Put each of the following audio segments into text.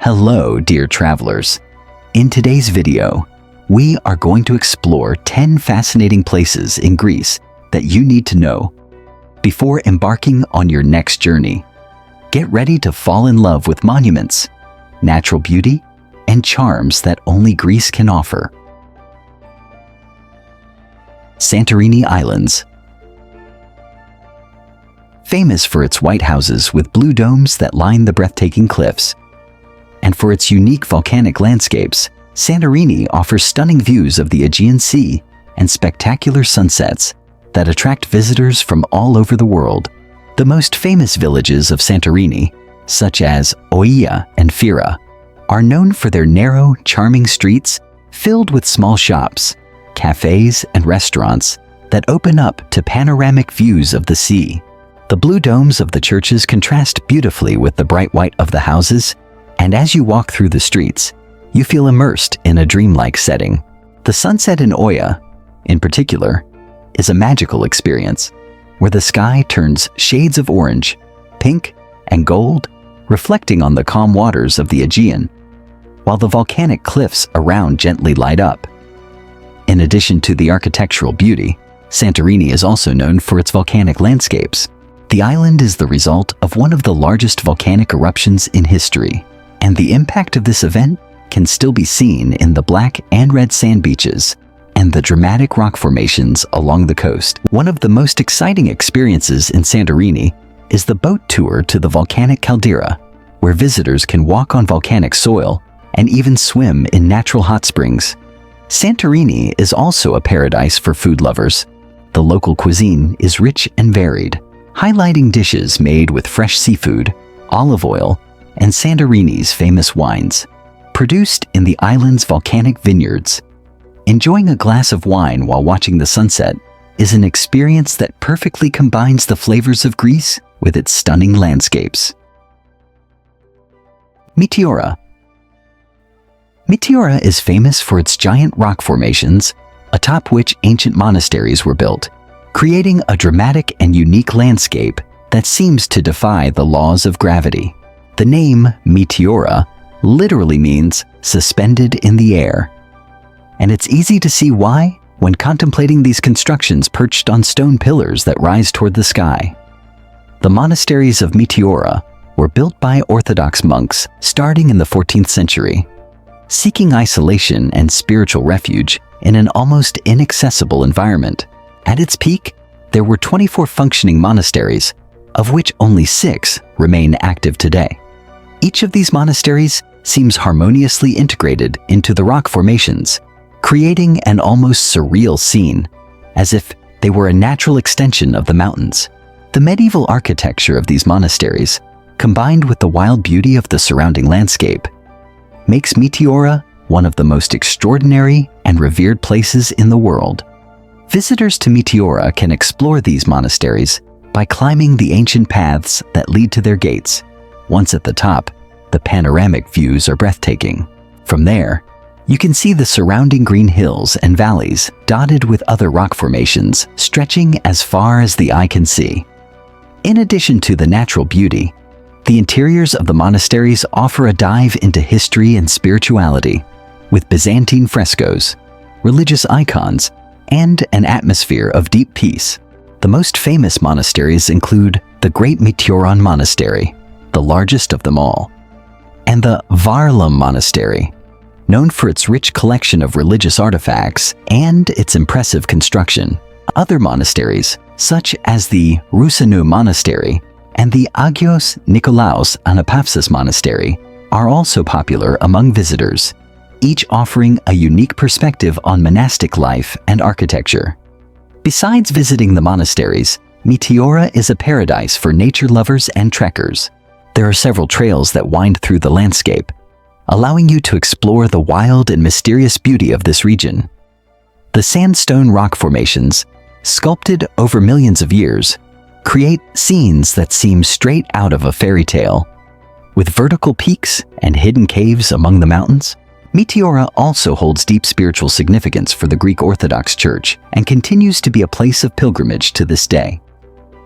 Hello, dear travelers. In today's video, we are going to explore 10 fascinating places in Greece that you need to know before embarking on your next journey. Get ready to fall in love with monuments, natural beauty, and charms that only Greece can offer. Santorini Islands. Famous for its white houses with blue domes that line the breathtaking cliffs, and for its unique volcanic landscapes, Santorini offers stunning views of the Aegean Sea and spectacular sunsets that attract visitors from all over the world. The most famous villages of Santorini, such as Oia and Fira, are known for their narrow, charming streets filled with small shops, cafes, and restaurants that open up to panoramic views of the sea. The blue domes of the churches contrast beautifully with the bright white of the houses, and as you walk through the streets, you feel immersed in a dreamlike setting. The sunset in Oia, in particular, is a magical experience where the sky turns shades of orange, pink, and gold, reflecting on the calm waters of the Aegean, while the volcanic cliffs around gently light up. In addition to the architectural beauty, Santorini is also known for its volcanic landscapes. The island is the result of one of the largest volcanic eruptions in history, and the impact of this event can still be seen in the black and red sand beaches and the dramatic rock formations along the coast. One of the most exciting experiences in Santorini is the boat tour to the volcanic caldera, where visitors can walk on volcanic soil and even swim in natural hot springs. Santorini is also a paradise for food lovers. The local cuisine is rich and varied, highlighting dishes made with fresh seafood, olive oil, and Santorini's famous wines, produced in the island's volcanic vineyards. Enjoying a glass of wine while watching the sunset is an experience that perfectly combines the flavors of Greece with its stunning landscapes. Meteora. Meteora is famous for its giant rock formations, atop which ancient monasteries were built, creating a dramatic and unique landscape that seems to defy the laws of gravity. The name Meteora literally means suspended in the air, and it's easy to see why when contemplating these constructions perched on stone pillars that rise toward the sky. The monasteries of Meteora were built by Orthodox monks starting in the 14th century, seeking isolation and spiritual refuge in an almost inaccessible environment. At its peak, there were 24 functioning monasteries, of which only 6 remain active today. Each of these monasteries seems harmoniously integrated into the rock formations, creating an almost surreal scene, as if they were a natural extension of the mountains. The medieval architecture of these monasteries, combined with the wild beauty of the surrounding landscape, makes Meteora one of the most extraordinary and revered places in the world. Visitors to Meteora can explore these monasteries by climbing the ancient paths that lead to their gates. Once at the top, the panoramic views are breathtaking. From there, you can see the surrounding green hills and valleys dotted with other rock formations stretching as far as the eye can see. In addition to the natural beauty, the interiors of the monasteries offer a dive into history and spirituality, with Byzantine frescoes, religious icons, and an atmosphere of deep peace. The most famous monasteries include the Great Meteoron Monastery, the largest of them all, and the Varlam Monastery, known for its rich collection of religious artifacts and its impressive construction. Other monasteries, such as the Roussanu Monastery and the Agios Nikolaos Anapapsis Monastery, are also popular among visitors, each offering a unique perspective on monastic life and architecture. Besides visiting the monasteries, Meteora is a paradise for nature lovers and trekkers. There are several trails that wind through the landscape, allowing you to explore the wild and mysterious beauty of this region. The sandstone rock formations, sculpted over millions of years, create scenes that seem straight out of a fairy tale. With vertical peaks and hidden caves among the mountains, Meteora also holds deep spiritual significance for the Greek Orthodox Church and continues to be a place of pilgrimage to this day.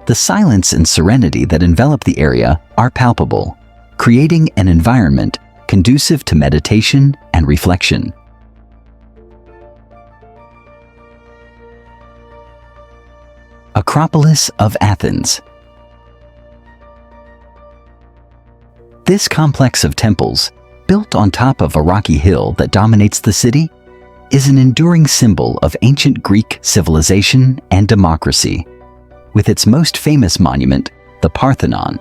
The silence and serenity that envelop the area are palpable, creating an environment conducive to meditation and reflection. Acropolis of Athens. This complex of temples, built on top of a rocky hill that dominates the city, is an enduring symbol of ancient Greek civilization and democracy. With its most famous monument, the Parthenon,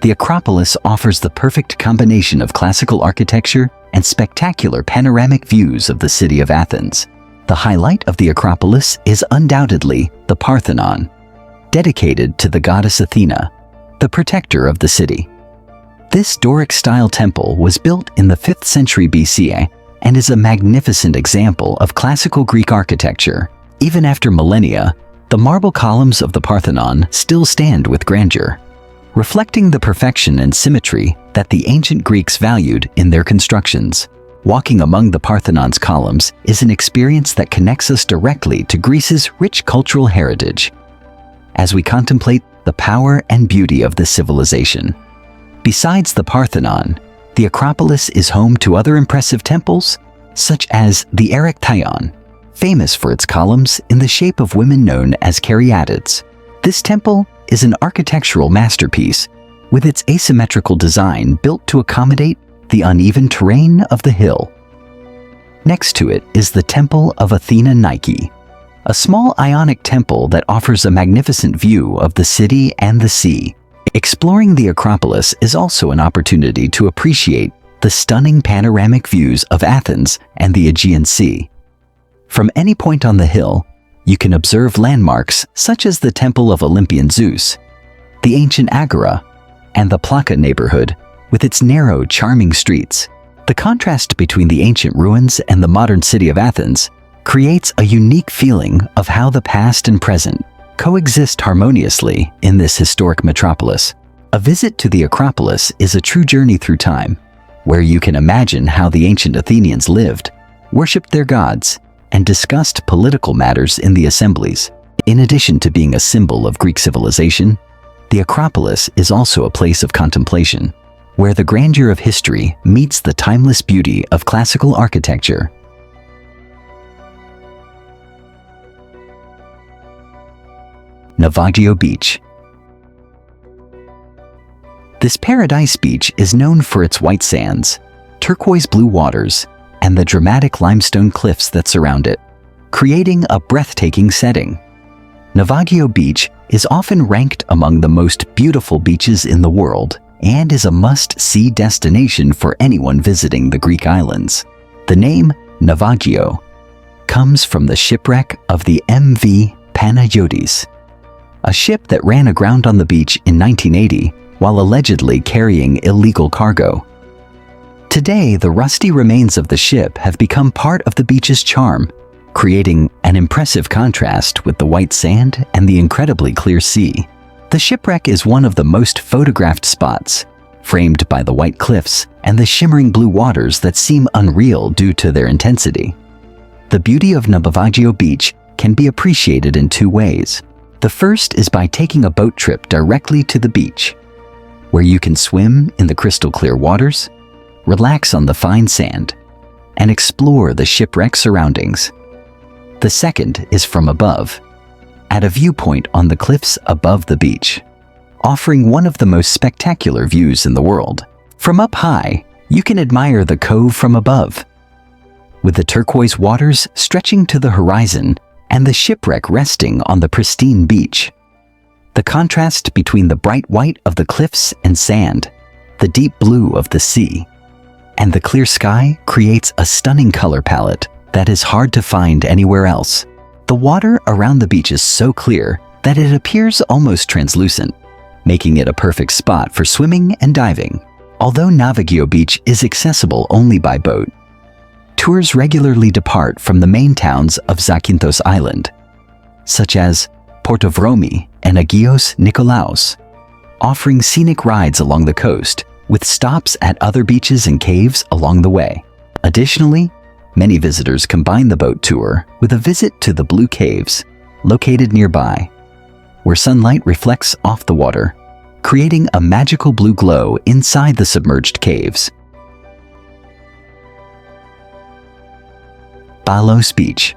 the Acropolis offers the perfect combination of classical architecture and spectacular panoramic views of the city of Athens. The highlight of the Acropolis is undoubtedly the Parthenon, dedicated to the goddess Athena, the protector of the city. This Doric-style temple was built in the 5th century BC and is a magnificent example of classical Greek architecture. Even after millennia, the marble columns of the Parthenon still stand with grandeur, reflecting the perfection and symmetry that the ancient Greeks valued in their constructions. Walking among the Parthenon's columns is an experience that connects us directly to Greece's rich cultural heritage. As we contemplate the power and beauty of this civilization, besides the Parthenon, the Acropolis is home to other impressive temples, such as the Erechtheion, famous for its columns in the shape of women known as caryatids. This temple is an architectural masterpiece, with its asymmetrical design built to accommodate the uneven terrain of the hill. Next to it is the Temple of Athena Nike, a small Ionic temple that offers a magnificent view of the city and the sea. Exploring the Acropolis is also an opportunity to appreciate the stunning panoramic views of Athens and the Aegean Sea. From any point on the hill, you can observe landmarks such as the Temple of Olympian Zeus, the ancient Agora, and the Plaka neighborhood with its narrow, charming streets. The contrast between the ancient ruins and the modern city of Athens creates a unique feeling of how the past and present coexist harmoniously in this historic metropolis. A visit to the Acropolis is a true journey through time, where you can imagine how the ancient Athenians lived, worshipped their gods, and discussed political matters in the assemblies. In addition to being a symbol of Greek civilization, the Acropolis is also a place of contemplation, where the grandeur of history meets the timeless beauty of classical architecture. Navaggio Beach. This paradise beach is known for its white sands, turquoise blue waters, and the dramatic limestone cliffs that surround it, creating a breathtaking setting. Navaggio Beach is often ranked among the most beautiful beaches in the world and is a must-see destination for anyone visiting the Greek islands. The name Navaggio comes from the shipwreck of the MV Panayotis, a ship that ran aground on the beach in 1980 while allegedly carrying illegal cargo. Today, the rusty remains of the ship have become part of the beach's charm, creating an impressive contrast with the white sand and the incredibly clear sea. The shipwreck is one of the most photographed spots, framed by the white cliffs and the shimmering blue waters that seem unreal due to their intensity. The beauty of Navaggio Beach can be appreciated in two ways. The first is by taking a boat trip directly to the beach, where you can swim in the crystal clear waters, relax on the fine sand, and explore the shipwreck surroundings. The second is from above, at a viewpoint on the cliffs above the beach, offering one of the most spectacular views in the world. From up high, you can admire the cove from above, with the turquoise waters stretching to the horizon and the shipwreck resting on the pristine beach. The contrast between the bright white of the cliffs and sand, the deep blue of the sea, and the clear sky creates a stunning color palette that is hard to find anywhere else. The water around the beach is so clear that it appears almost translucent, making it a perfect spot for swimming and diving. Although Navaggio Beach is accessible only by boat, tours regularly depart from the main towns of Zakynthos Island, such as Portovromi and Agios Nikolaos, offering scenic rides along the coast with stops at other beaches and caves along the way. Additionally, many visitors combine the boat tour with a visit to the Blue Caves, located nearby, where sunlight reflects off the water, creating a magical blue glow inside the submerged caves. Balos Beach.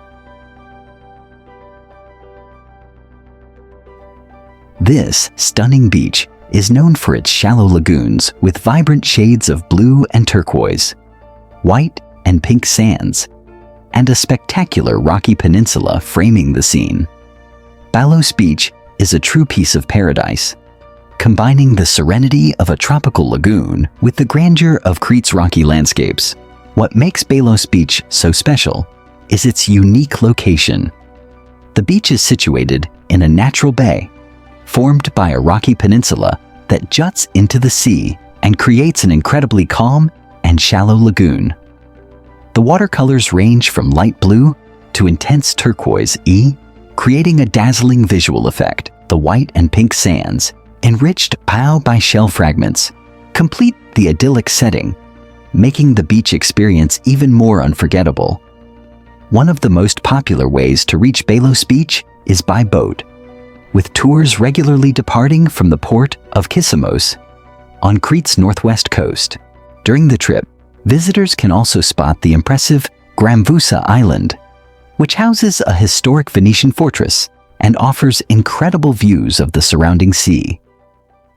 This stunning beach is known for its shallow lagoons with vibrant shades of blue and turquoise, white and pink sands, and a spectacular rocky peninsula framing the scene. Balos Beach is a true piece of paradise, combining the serenity of a tropical lagoon with the grandeur of Crete's rocky landscapes. What makes Balos Beach so special is its unique location. The beach is situated in a natural bay, formed by a rocky peninsula that juts into the sea and creates an incredibly calm and shallow lagoon. The watercolors range from light blue to intense turquoise, creating a dazzling visual effect. The white and pink sands, enriched by shell fragments, complete the idyllic setting, making the beach experience even more unforgettable. One of the most popular ways to reach Balos Beach is by boat, with tours regularly departing from the port of Kissamos on Crete's northwest coast. During the trip, visitors can also spot the impressive Gramvousa Island, which houses a historic Venetian fortress and offers incredible views of the surrounding sea.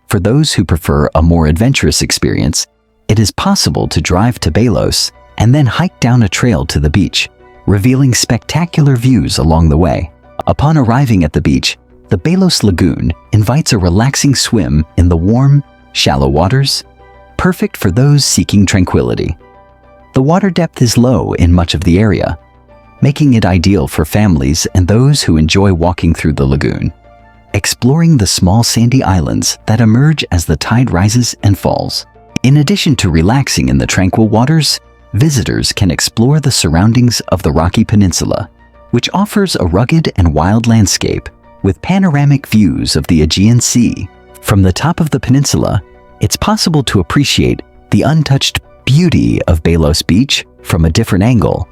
For those who prefer a more adventurous experience, it is possible to drive to Balos and then hike down a trail to the beach, revealing spectacular views along the way. Upon arriving at the beach, the Balos Lagoon invites a relaxing swim in the warm, shallow waters, perfect for those seeking tranquility. The water depth is low in much of the area, making it ideal for families and those who enjoy walking through the lagoon, exploring the small sandy islands that emerge as the tide rises and falls. In addition to relaxing in the tranquil waters, visitors can explore the surroundings of the rocky peninsula, which offers a rugged and wild landscape with panoramic views of the Aegean Sea. From the top of the peninsula, it's possible to appreciate the untouched beauty of Balos Beach from a different angle,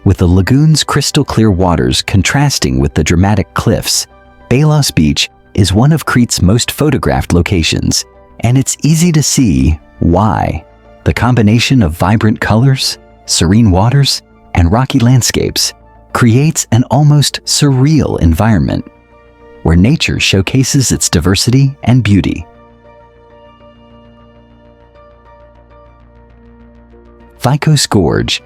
with the lagoon's crystal-clear waters contrasting with the dramatic cliffs. Balos Beach is one of Crete's most photographed locations, and it's easy to see why. The combination of vibrant colors, serene waters, and rocky landscapes creates an almost surreal environment where nature showcases its diversity and beauty. Vikos Gorge.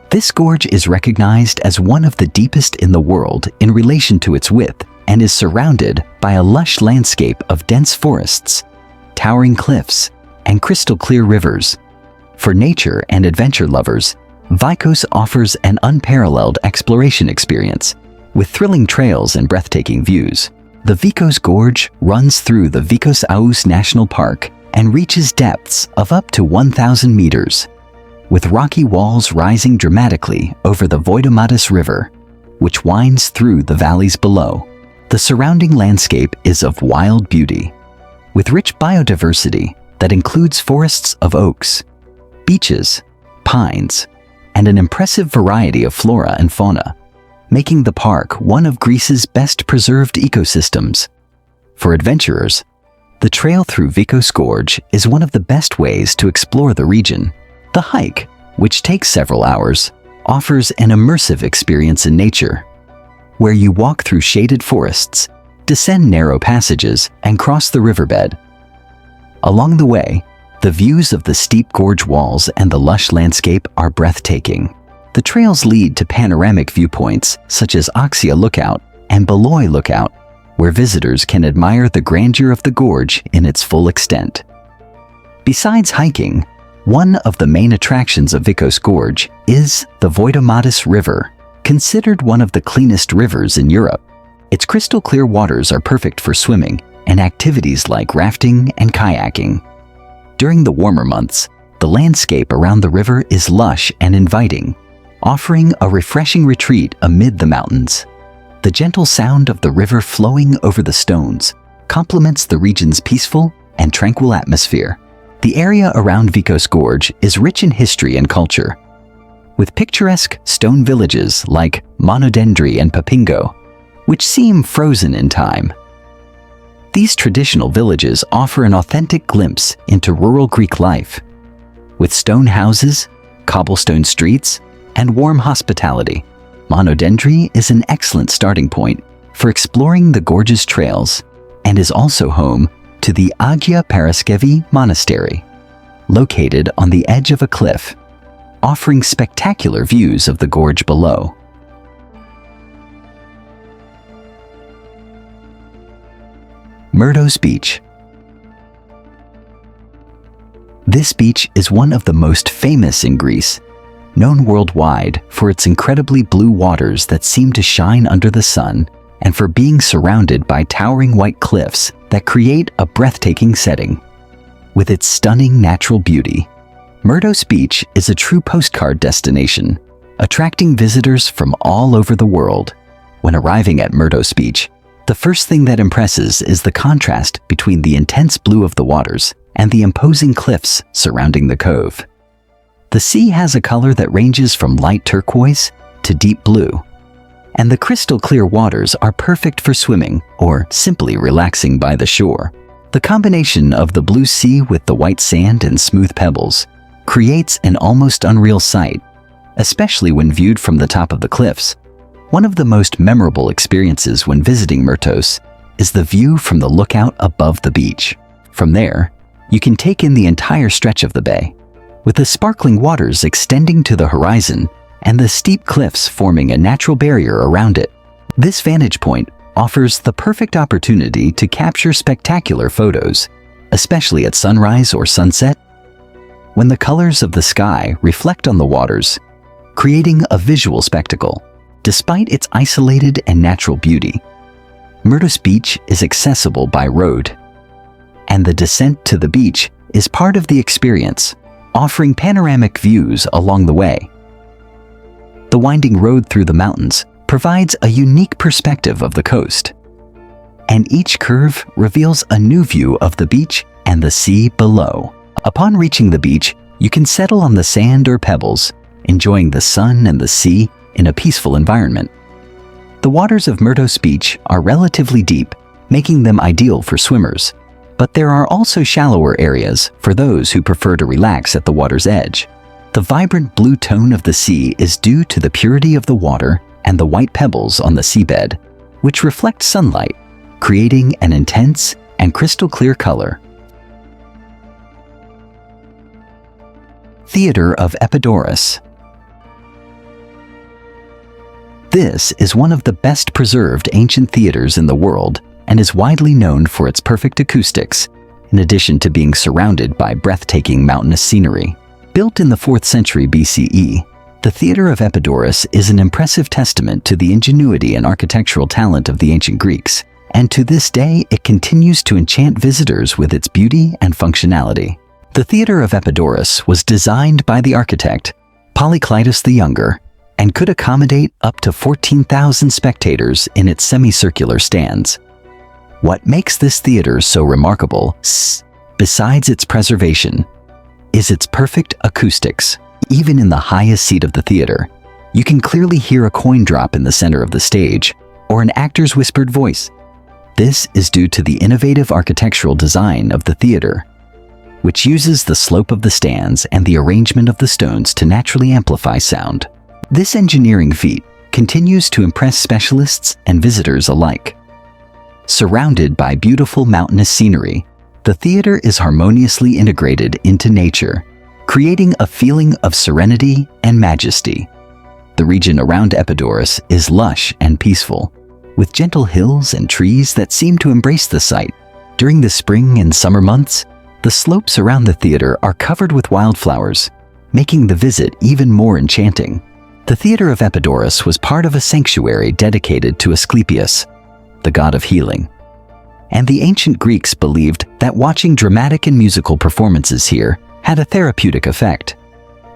This gorge is recognized as one of the deepest in the world in relation to its width and is surrounded by a lush landscape of dense forests, towering cliffs, and crystal-clear rivers. For nature and adventure lovers, Vikos offers an unparalleled exploration experience, with thrilling trails and breathtaking views. The Vikos Gorge runs through the Vikos Aous National Park and reaches depths of up to 1,000 meters, with rocky walls rising dramatically over the Voidomatis River, which winds through the valleys below. The surrounding landscape is of wild beauty, with rich biodiversity that includes forests of oaks, beeches, pines, and an impressive variety of flora and fauna, making the park one of Greece's best preserved ecosystems. For adventurers, the trail through Vikos Gorge is one of the best ways to explore the region. The hike, which takes several hours, offers an immersive experience in nature, where you walk through shaded forests, descend narrow passages, and cross the riverbed. Along the way, the views of the steep gorge walls and the lush landscape are breathtaking. The trails lead to panoramic viewpoints such as Oxia Lookout and Beloy Lookout, where visitors can admire the grandeur of the gorge in its full extent. Besides hiking, one of the main attractions of Vikos Gorge is the Voidomatis River, considered one of the cleanest rivers in Europe. Its crystal-clear waters are perfect for swimming and activities like rafting and kayaking. During the warmer months, the landscape around the river is lush and inviting, offering a refreshing retreat amid the mountains. The gentle sound of the river flowing over the stones complements the region's peaceful and tranquil atmosphere. The area around Vikos Gorge is rich in history and culture, with picturesque stone villages like Monodendri and Papingo, which seem frozen in time. These traditional villages offer an authentic glimpse into rural Greek life, With stone houses, cobblestone streets, and warm hospitality, Monodendry is an excellent starting point for exploring the gorgeous trails and is also home to the Agia Paraskevi Monastery, located on the edge of a cliff, offering spectacular views of the gorge below. Myrtos Beach. This beach is one of the most famous in Greece, known worldwide for its incredibly blue waters that seem to shine under the sun and for being surrounded by towering white cliffs that create a breathtaking setting. With its stunning natural beauty, Myrtos Beach is a true postcard destination, attracting visitors from all over the world. When arriving at Myrtos Beach, the first thing that impresses is the contrast between the intense blue of the waters and the imposing cliffs surrounding the cove. The sea has a color that ranges from light turquoise to deep blue, and the crystal clear waters are perfect for swimming or simply relaxing by the shore. The combination of the blue sea with the white sand and smooth pebbles creates an almost unreal sight, especially when viewed from the top of the cliffs. One of the most memorable experiences when visiting Myrtos is the view from the lookout above the beach. From there, you can take in the entire stretch of the bay, with the sparkling waters extending to the horizon and the steep cliffs forming a natural barrier around it. This vantage point offers the perfect opportunity to capture spectacular photos, especially at sunrise or sunset, when the colors of the sky reflect on the waters, creating a visual spectacle. Despite its isolated and natural beauty, Myrtos Beach is accessible by road, and the descent to the beach is part of the experience, offering panoramic views along the way. The winding road through the mountains provides a unique perspective of the coast, and each curve reveals a new view of the beach and the sea below. Upon reaching the beach, you can settle on the sand or pebbles, enjoying the sun and the sea in a peaceful environment. The waters of Myrtos Beach are relatively deep, making them ideal for swimmers, but there are also shallower areas for those who prefer to relax at the water's edge. The vibrant blue tone of the sea is due to the purity of the water and the white pebbles on the seabed, which reflect sunlight, creating an intense and crystal clear color. Theater of Epidaurus. This is one of the best preserved ancient theaters in the world and is widely known for its perfect acoustics, in addition to being surrounded by breathtaking mountainous scenery. Built in the 4th century BCE, the Theater of Epidaurus is an impressive testament to the ingenuity and architectural talent of the ancient Greeks, and to this day it continues to enchant visitors with its beauty and functionality. The Theater of Epidaurus was designed by the architect Polykleitos the Younger and could accommodate up to 14,000 spectators in its semicircular stands. What makes this theater so remarkable, besides its preservation, is its perfect acoustics. Even in the highest seat of the theater, you can clearly hear a coin drop in the center of the stage or an actor's whispered voice. This is due to the innovative architectural design of the theater, which uses the slope of the stands and the arrangement of the stones to naturally amplify sound. This engineering feat continues to impress specialists and visitors alike. Surrounded by beautiful mountainous scenery, the theater is harmoniously integrated into nature, creating a feeling of serenity and majesty. The region around Epidaurus is lush and peaceful, with gentle hills and trees that seem to embrace the site. During the spring and summer months, the slopes around the theater are covered with wildflowers, making the visit even more enchanting. The Theater of Epidaurus was part of a sanctuary dedicated to Asclepius, the god of healing, and the ancient Greeks believed that watching dramatic and musical performances here had a therapeutic effect,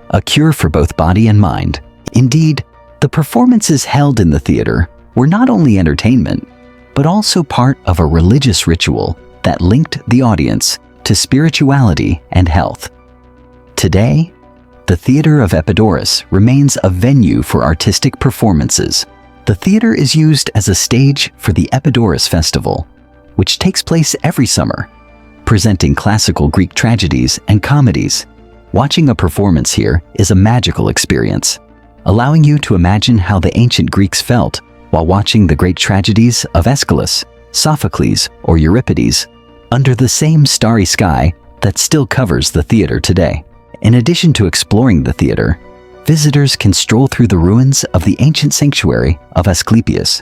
a cure for both body and mind. Indeed, the performances held in the theater were not only entertainment, but also part of a religious ritual that linked the audience to spirituality and health. Today, the Theater of Epidaurus remains a venue for artistic performances. The theater is used as a stage for the Epidaurus Festival, which takes place every summer, presenting classical Greek tragedies and comedies. Watching a performance here is a magical experience, allowing you to imagine how the ancient Greeks felt while watching the great tragedies of Aeschylus, Sophocles, or Euripides under the same starry sky that still covers the theater today. In addition to exploring the theater, visitors can stroll through the ruins of the ancient sanctuary of Asclepius,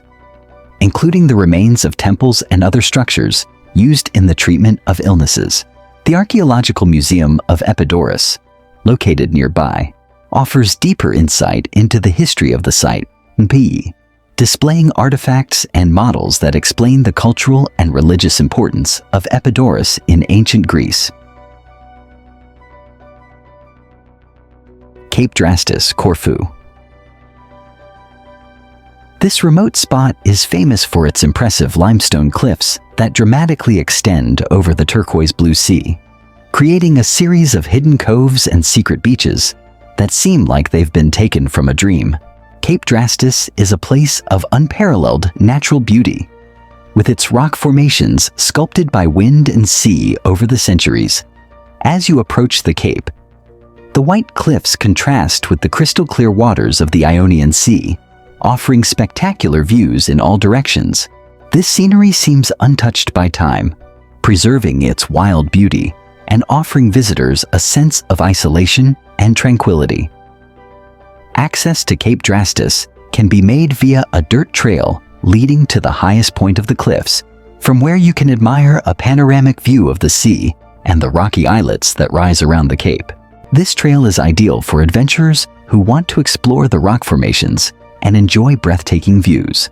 including the remains of temples and other structures used in the treatment of illnesses. The Archaeological Museum of Epidaurus, located nearby, offers deeper insight into the history of the site, displaying artifacts and models that explain the cultural and religious importance of Epidaurus in ancient Greece. Cape Drastis, Corfu. This remote spot is famous for its impressive limestone cliffs that dramatically extend over the turquoise blue sea, creating a series of hidden coves and secret beaches that seem like they've been taken from a dream. Cape Drastis is a place of unparalleled natural beauty, with its rock formations sculpted by wind and sea over the centuries. As you approach the cape, the white cliffs contrast with the crystal-clear waters of the Ionian Sea, offering spectacular views in all directions. This scenery seems untouched by time, preserving its wild beauty and offering visitors a sense of isolation and tranquility. Access to Cape Drastis can be made via a dirt trail leading to the highest point of the cliffs, from where you can admire a panoramic view of the sea and the rocky islets that rise around the cape. This trail is ideal for adventurers who want to explore the rock formations and enjoy breathtaking views.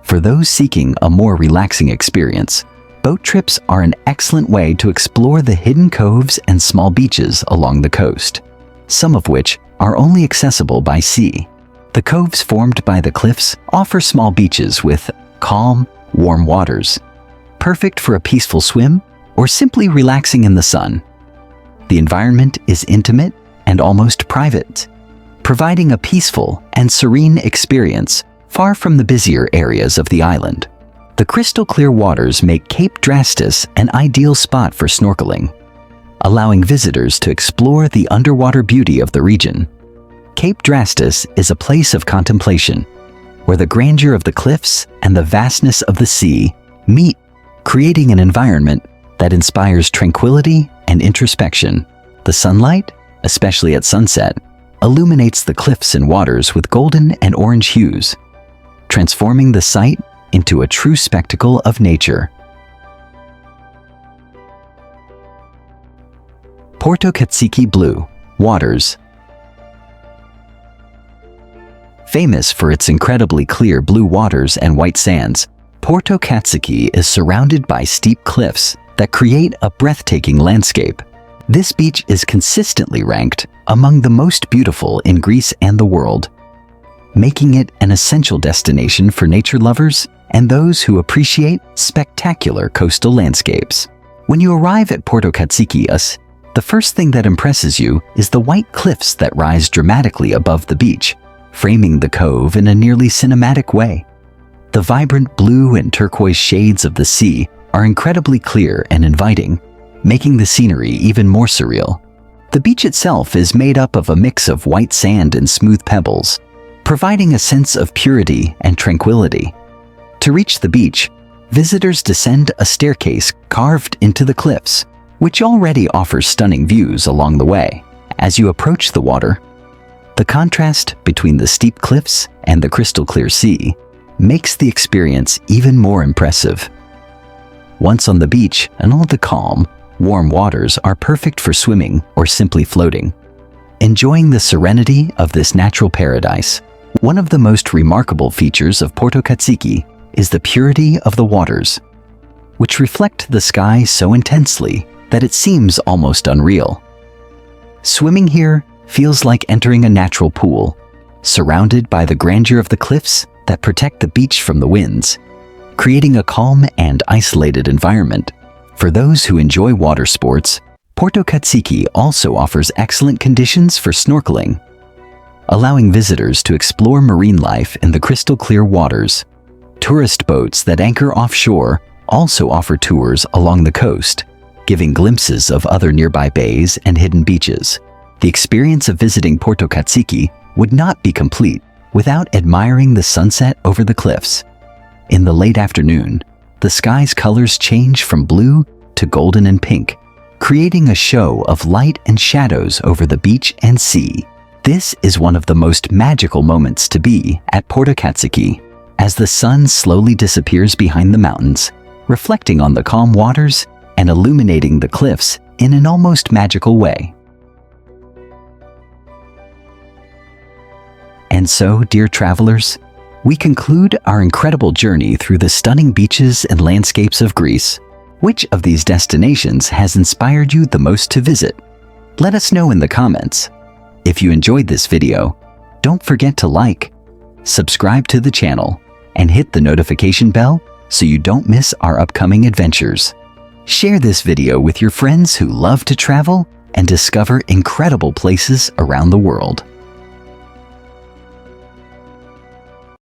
For those seeking a more relaxing experience, boat trips are an excellent way to explore the hidden coves and small beaches along the coast, some of which are only accessible by sea. The coves formed by the cliffs offer small beaches with calm, warm waters, perfect for a peaceful swim or simply relaxing in the sun. The environment is intimate and almost private, providing a peaceful and serene experience far from the busier areas of the island. The crystal-clear waters make Cape Drastis an ideal spot for snorkeling, allowing visitors to explore the underwater beauty of the region. Cape Drastis is a place of contemplation, where the grandeur of the cliffs and the vastness of the sea meet, creating an environment that inspires tranquility and introspection. The sunlight, especially at sunset, illuminates the cliffs and waters with golden and orange hues, transforming the site into a true spectacle of nature. Porto Katsiki Blue Waters. Famous for its incredibly clear blue waters and white sands, Porto Katsiki is surrounded by steep cliffs that create a breathtaking landscape. This beach is consistently ranked among the most beautiful in Greece and the world, making it an essential destination for nature lovers and those who appreciate spectacular coastal landscapes. When you arrive at Porto Katsiki, the first thing that impresses you is the white cliffs that rise dramatically above the beach, framing the cove in a nearly cinematic way. The vibrant blue and turquoise shades of the sea are incredibly clear and inviting, making the scenery even more surreal. The beach itself is made up of a mix of white sand and smooth pebbles, providing a sense of purity and tranquility. To reach the beach, visitors descend a staircase carved into the cliffs, which already offers stunning views along the way. As you approach the water, the contrast between the steep cliffs and the crystal-clear sea makes the experience even more impressive. Once on the beach, and all the calm, warm waters are perfect for swimming or simply floating, enjoying the serenity of this natural paradise. One of the most remarkable features of Porto Katsiki is the purity of the waters, which reflect the sky so intensely that it seems almost unreal. Swimming here feels like entering a natural pool, surrounded by the grandeur of the cliffs that protect the beach from the winds, creating a calm and isolated environment. For those who enjoy water sports, Porto Katsiki also offers excellent conditions for snorkeling, allowing visitors to explore marine life in the crystal-clear waters. Tourist boats that anchor offshore also offer tours along the coast, giving glimpses of other nearby bays and hidden beaches. The experience of visiting Porto Katsiki would not be complete without admiring the sunset over the cliffs. In the late afternoon, the sky's colors change from blue to golden and pink, creating a show of light and shadows over the beach and sea. This is one of the most magical moments to be at Porto Katsiki, as the sun slowly disappears behind the mountains, reflecting on the calm waters and illuminating the cliffs in an almost magical way. And so, dear travelers, we conclude our incredible journey through the stunning beaches and landscapes of Greece. Which of these destinations has inspired you the most to visit? Let us know in the comments. If you enjoyed this video, don't forget to like, subscribe to the channel, and hit the notification bell so you don't miss our upcoming adventures. Share this video with your friends who love to travel and discover incredible places around the world.